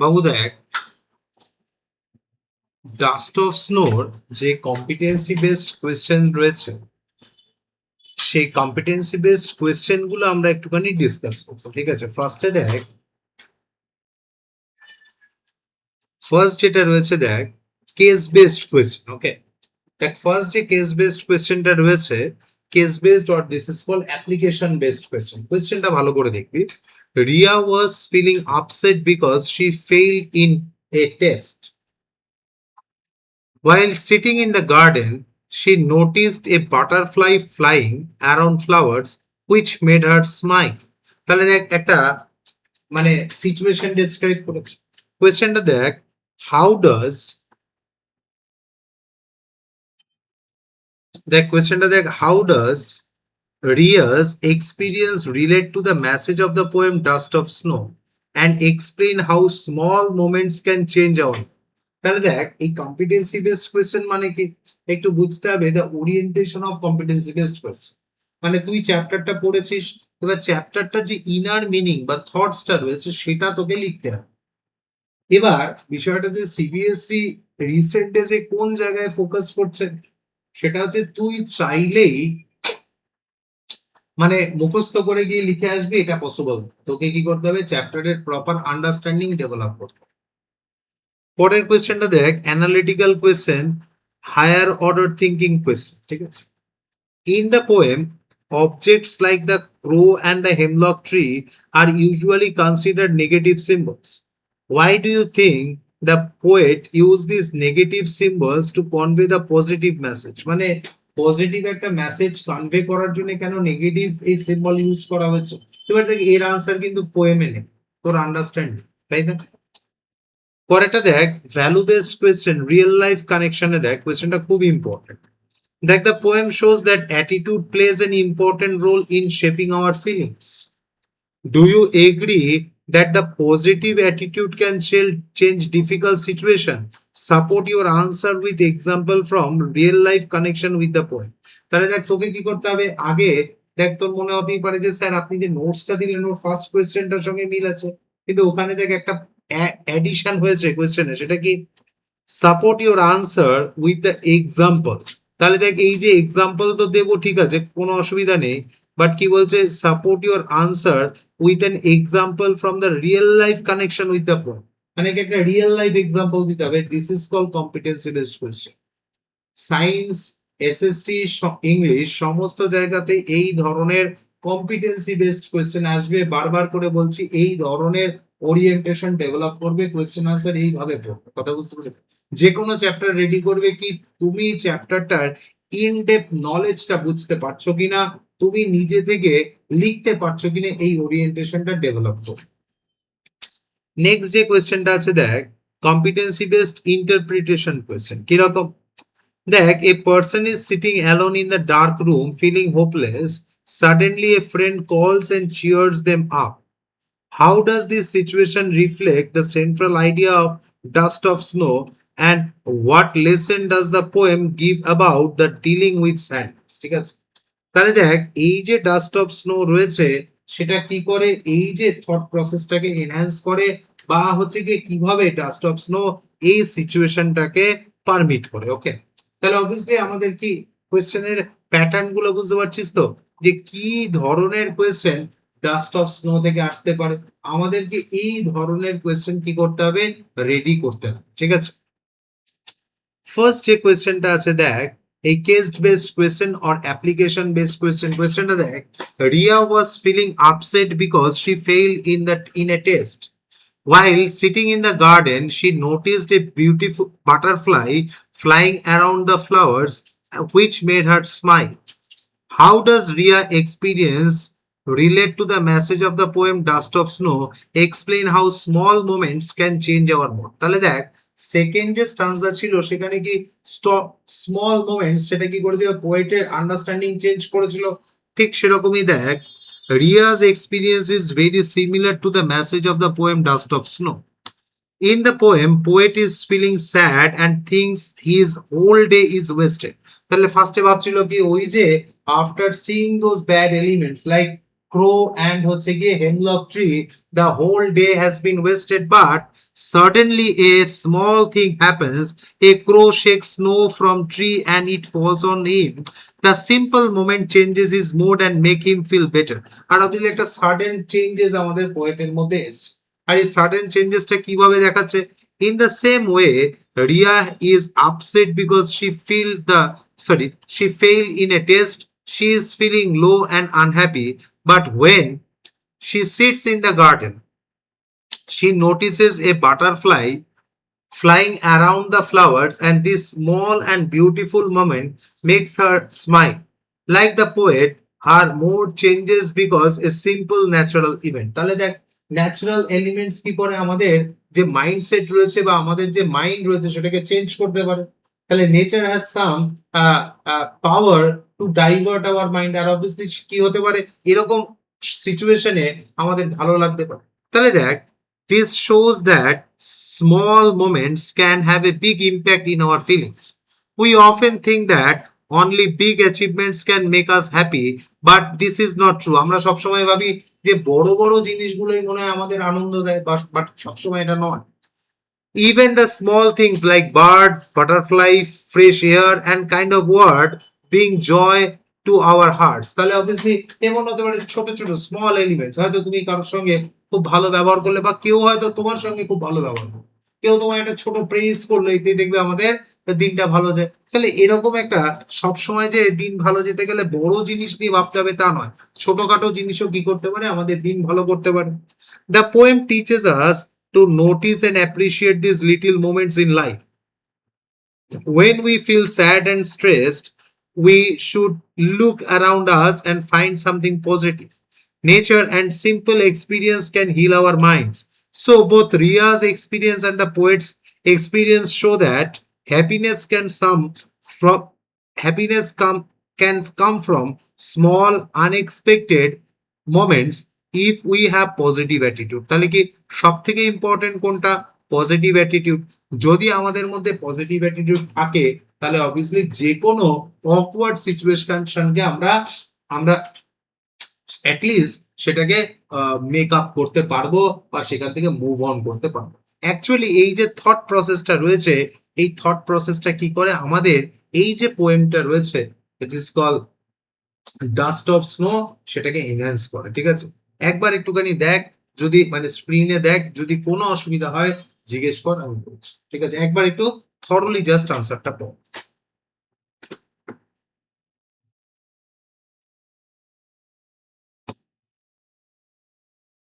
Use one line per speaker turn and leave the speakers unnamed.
বাবু দেখ, dust off স্নোর যে competency based question রয়েছে, সেই কম্পিটেন্সি বেসড কোয়েশ্চেন গুলো আমরা একটুখানি ডিসকাস করবো। ঠিক আছে, ফার্স্ট যেটা রয়েছে দেখ, কেস বেসড কোয়েশ্চেন। ওকে, দেখ ফার্স্ট যে কেস বেসড কোয়েশ্চেনটা রয়েছে, case based or this is called application based question. কোয়েশ্চেনটা ভালো করে দেখবি। Riya was feeling upset because she failed in a test. While sitting in the garden, she noticed a butterfly flying around flowers, which made her smile. তাহলে দেখ একটা মানে situation describe করেছে। কোয়েশ্চেনটা দেখ, how does how does Ria's experience relate to the message of the poem Dust of Snow, and explain how small moments can change our. তাহলে দেখ, এই কম্পিটেন্সি বেসড কোয়েশ্চেন মানে কি একটু বুঝতে হবে। The orientation of competency based question মানে তুই চ্যাপ্টারটা পড়েছিস, এবার চ্যাপ্টারটা যে ইনার মিনিং বা থটসটা রয়েছে সেটা তোকে লিখতে হবে। এবার বিষয়টা যে সিবিএসই রিসেন্ট ডেজে কোন জায়গায় ফোকাস করছে, সেটা হচ্ছে তুই চাইলেই মানে মুখস্থ করে গিয়ে লিখে আসবি, এটা পসিবল। তোকে কি করতে হবে, চ্যাপ্টারের প্রপার আন্ডারস্ট্যান্ডিং ডেভেলপ করতে হবে। পরের কোয়েশ্চেনটা দেখ, analytical question, higher order thinking question. ঠিক আছে, in the poem objects like the crow and the hemlock tree are usually considered negative symbols. Why do you think the poet used these negative symbols to convey the positive message? মানে positive একটা message convey করার জন্য কেন negative এই symbol use করা হয়েছে? এবার দেখ, এর আনসার কিন্তু পোয়েমে নেই, তোর আন্ডারস্ট্যান্ডিং, তাই না? পরেরটা দেখ, value based question, real life কানেকশনে দেখ, কোয়েশ্চেনটা খুব ইম্পর্টেন্ট। দেখ, the poem shows that attitude plays an important role in shaping our feelings. Do you agree that the positive attitude can change difficult situation? Support your answer with example from real life connection with the poem. তাহলে দেখ, তোকে কি করতে হবে, আগে দেখ তোর মনে হতেই পারে যে স্যার আপনি যে নোটসটা দিলেন ওর ফার্স্ট কোয়েশ্চেনটার সঙ্গে মিল আছে, কিন্তু ওখানে দেখ একটা অ্যাডিশন হয়েছে কোয়েশ্চেনে, সেটা কি, support your answer with the example. তাহলে দেখ, এই যে এক্সাম্পল তো দেবো, ঠিক আছে, কোনো অসুবিধা নেই, বাট কি বলছে, support your answer with an example from the real life connection with the poem. মানে একটা রিয়েল লাইফ এক্সাম্পল দিতে হবে। This is call competency based question. Science, SST, English সমস্ত জায়গাতে এই ধরনের কম্পিটেন্সি বেসড কোয়েশ্চেন আসবে। বারবার করে বলছি, এই ধরনের ওরিয়েন্টেশন ডেভেলপ করবে, কোয়েশ্চেন আনসার এইভাবে পড়বে। কথা বুঝতে পারছো? যে কোনো চ্যাপ্টার রেডি করবে কি, তুমি চ্যাপ্টারটার ইন ডেপথ নলেজটা বুঝতে পারছো কিনা, তুমি নিজে থেকে লিখতে পারছো কিনা, এই ওরিয়েন্টেশনটা ডেভেলপ করবে। নেক্সট যে কোয়েশ্চেনটা আছে দেখ, কম্পিটেন্সি বেসড ইন্টারপ্রিটেশন কোয়েশ্চেন। কিরকম দেখ, a person is sitting alone in the dark room feeling hopeless. Suddenly a friend calls and cheers them up. How does this situation reflect the central idea of Dust of Snow, and what lesson does the poem give about the dealing with sadness? ঠিক আছে, তাহলে দেখ, এই যে dust off snow রয়েছে, সেটা কি করে এই যে থট প্রসেসটাকে এনহ্যান্স করে, বা হচ্ছে কি কিভাবে ডাস্ট অফ স্নো এই সিচুয়েশনটাকে পারমিট করে। ওকে, তাহলে অবভিয়াসলি আমাদের কি কোয়েশ্চেনের প্যাটার্ন গুলো বুঝতে পারছিস তো, যে কি ধরনের কোয়েশ্চেন ডাস্ট অফ স্নো থেকে আসতে পারে। আমাদেরকে এই ধরনের কোয়েশ্চেন কি করতে হবে, রেডি করতে হবে। ঠিক আছে, ফার্স্ট যে কোয়েশ্চেনটা আছে দেখ, এই case based question or application based question. কোয়েশ্চেনটা দেখ, Riya was feeling upset because she failed in a test. While sitting in the garden, she noticed a beautiful butterfly flying around the flowers, which made her smile. How does Ria experience relate to the message of the poem Dust of Snow? Explain how small moments can change our mood. তাহলে দেখ, second যে স্টান্সা ছিল সেখানে কি small moments, সেটা কি করে দিবে, পোয়েটের আন্ডারস্ট্যান্ডিং চেঞ্জ করেছিল। ঠিক সেরকমই দেখ, Ria's experience is very similar to the message of the poem Dust of Snow. In the poem, poet is feeling sad and thinks his whole day is wasted. তাহলে ফার্স্টে ভাবছিল কি, ওই যে after seeing those bad elements like crow and হচ্ছে গিয়ে hemlock tree, the whole day has been wasted, but suddenly a small thing happens. A crow shakes snow from tree and it falls on him. The simple moment changes his mood and make him feel better. R obviously একটা sudden changes আমাদের পোয়েটের মধ্যে এসছে। আর এই sudden changesটা কিভাবে দেখাচ্ছে? In the same way, Ria is upset because she failed in a test. She is feeling low and unhappy, but when she sits in the garden, she notices a butterfly flying around the flowers, and this small and beautiful moment makes her smile. Like the poet, her mood changes because a simple natural event. তাহলে দেখ natural elements কি করে আমাদের যে mindset রয়েছে বা আমাদের যে মাইন্ড রয়েছে সেটাকে চেঞ্জ করতে পারে। তাহলে nature has some power to divert our mind. আর অবভিয়াসলি কি হতে পারে, এরকম সিচুয়েশনে আমাদের ভালো লাগতে পারে। তাহলে দেখ, this shows that small moments can have a big impact in our feelings. We often think that only big achievements can make us happy, but this is not true. আমরা সবসময় ভাবি যে বড় বড় জিনিসগুলোই মনে হয় আমাদের আনন্দ দেয়, বাট সবসময় এটা নয়। Even the small things like bird, butterfly, fresh air and kind of word bring joy to our hearts. তাহলে obviously এমন হতে পারে ছোট ছোট স্মল এলিমেন্টস, হয়তো তুমি কারোর সঙ্গে খুব ভালো ব্যবহার করলে বা কেউ হয়তো তোমার সঙ্গে খুব ভালো ব্যবহার করলো, কেউ তোমার একটা ছোট প্রেজ করলো, এতে দেখবে আমাদের দিনটা ভালো যায়। তাহলে এরকম একটা সবসময় যে দিন ভালো যেতে গেলে বড় জিনিস নিয়ে ভাবতে হবে তা নয়, ছোটখাটো জিনিসও কি করতে পারে আমাদের দিন ভালো করতে পারে। The poem teaches us to notice and appreciate these little moments in life. When we feel sad and stressed, we should look around us and find something positive. Nature and simple experience can heal our minds. So both Ria's experience and the poet's experience show that happiness can come from small unexpected moments if we have positive attitude. তাহলে কি সবথেকে important কোনটা? Positive attitude. যদি আমাদের মধ্যে positive attitude থাকে তাহলে obviously যে কোনো অকওয়ার্ড সিচুয়েশনকে আমরা অ্যাটলিস্ট সেটাকে মেক আপ করতে পারবো বা সেখান থেকে মুভ অন করতে পারবো। অ্যাকচুয়ালি এই যে থট প্রসেসটা রয়েছে, এই থট প্রসেসটা কি করে আমাদের এই যে পোয়েমটা রয়েছে, it is call dust off snow, সেটাকে এনহ্যান্স করে। ঠিক আছে, একবার একটুখানি দেখ, যদি মানে স্ক্রিনে দেখ, যদি কোনো অসুবিধা হয় জিজ্ঞেস কর, আমি বলছি। ঠিক আছে, একবার একটু থরলি জাস্ট আনসারটা পড়।